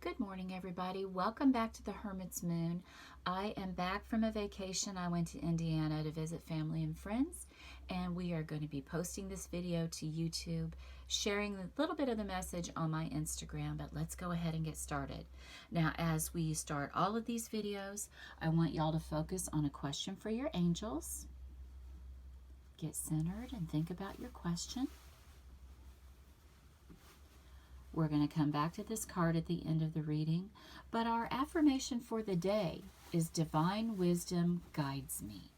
Good morning, everybody. Welcome back to the Hermit's Moon. I am back from a vacation. I went to Indiana to visit family and friends, and we are going to be posting this video to YouTube, sharing a little bit of the message on my Instagram, but let's go ahead and get started. Now, as we start all of these videos, I want y'all to focus on a question for your angels. Get centered and think about your question. We're going to come back to this card at the end of the reading, but our affirmation for the day is divine wisdom guides me.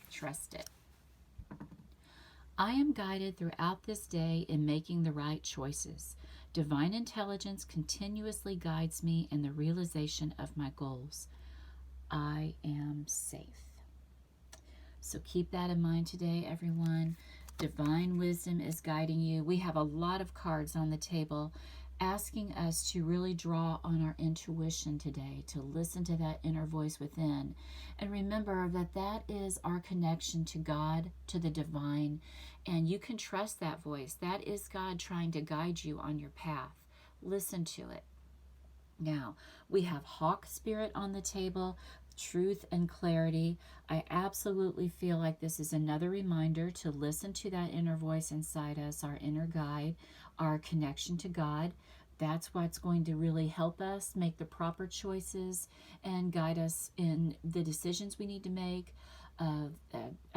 Trust it. I am guided throughout this day in making the right choices. Divine intelligence continuously guides me in the realization of my goals. I am safe. So keep that in mind today, everyone. Divine wisdom is guiding you. We have a lot of cards on the table asking us to really draw on our intuition today, to listen to that inner voice within. And remember that that is our connection to God, to the divine, and you can trust that voice. That is God trying to guide you on your path. Listen to it. Now, we have Hawk Spirit on the table, truth and clarity. I absolutely feel like this is another reminder to listen to that inner voice inside us, our inner guide, our connection to God. That's what's going to really help us make the proper choices and guide us in the decisions we need to make of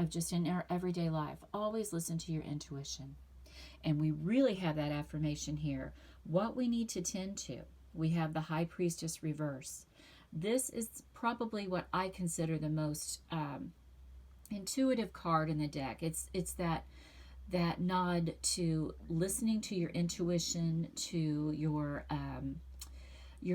just in our everyday life. Always listen to your intuition. And we really have that affirmation here. What we need to tend to. We have the High Priestess reverse. This is probably what I consider the most intuitive card in the deck. It's that nod to listening to your intuition, to your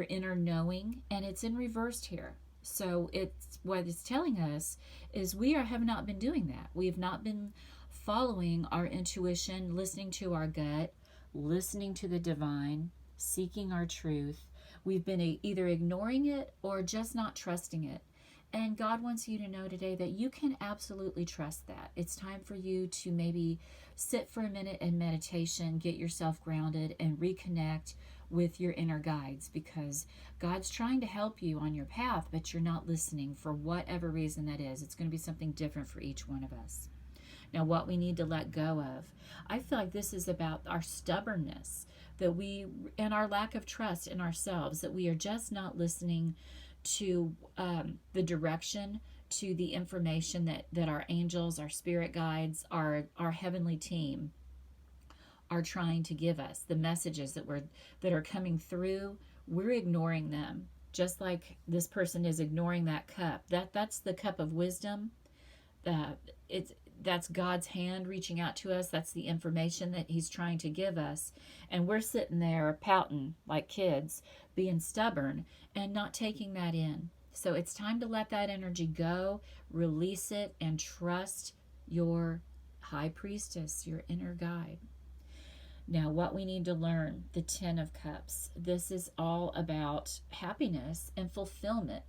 inner knowing, and it's in reversed here. So it's what it's telling us is we have not been doing that. We have not been following our intuition, listening to our gut, listening to the divine, seeking our truth. We've been either ignoring it or just not trusting it. And God wants you to know today that you can absolutely trust that. It's time for you to maybe sit for a minute in meditation, get yourself grounded, and reconnect with your inner guides, because God's trying to help you on your path, but you're not listening for whatever reason that is. It's going to be something different for each one of us. Now, what we need to let go of. I feel like this is about our stubbornness, and our lack of trust in ourselves, that we are just not listening to the direction, to the information that our angels, our spirit guides, our heavenly team are trying to give us. The messages that are coming through, we're ignoring them. Just like this person is ignoring that cup. That's the cup of wisdom. That's God's hand reaching out to us. That's the information that he's trying to give us. And we're sitting there pouting like kids, being stubborn and not taking that in. So it's time to let that energy go, release it, and trust your High Priestess, your inner guide. Now, what we need to learn, the Ten of Cups. This is all about happiness and fulfillment.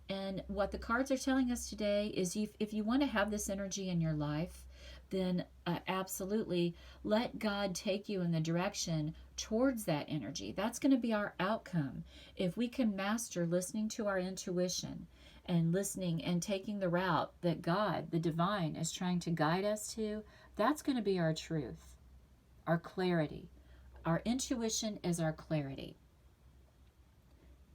And what the cards are telling us today is if you want to have this energy in your life, then absolutely let God take you in the direction towards that energy. That's going to be our outcome. If we can master listening to our intuition and listening and taking the route that God, the divine, is trying to guide us to, that's going to be our truth, our clarity. Our intuition is our clarity.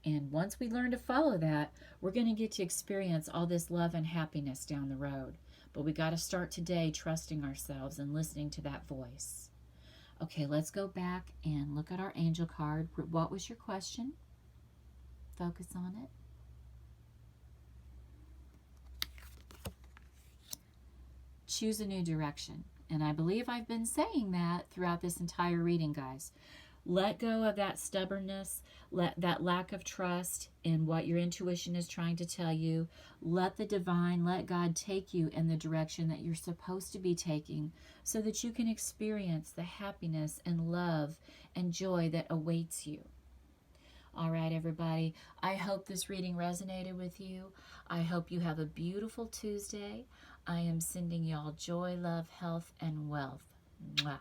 And once we learn to follow that, we're going to get to experience all this love and happiness down the road. But we got to start today trusting ourselves and listening to that voice. Okay, let's go back and look at our angel card. What was your question? Focus on it. Choose a new direction. And I believe I've been saying that throughout this entire reading, guys. Let go of that stubbornness, that lack of trust in what your intuition is trying to tell you. Let the divine, let God take you in the direction that you're supposed to be taking so that you can experience the happiness and love and joy that awaits you. All right, everybody. I hope this reading resonated with you. I hope you have a beautiful Tuesday. I am sending y'all joy, love, health, and wealth. Mwah.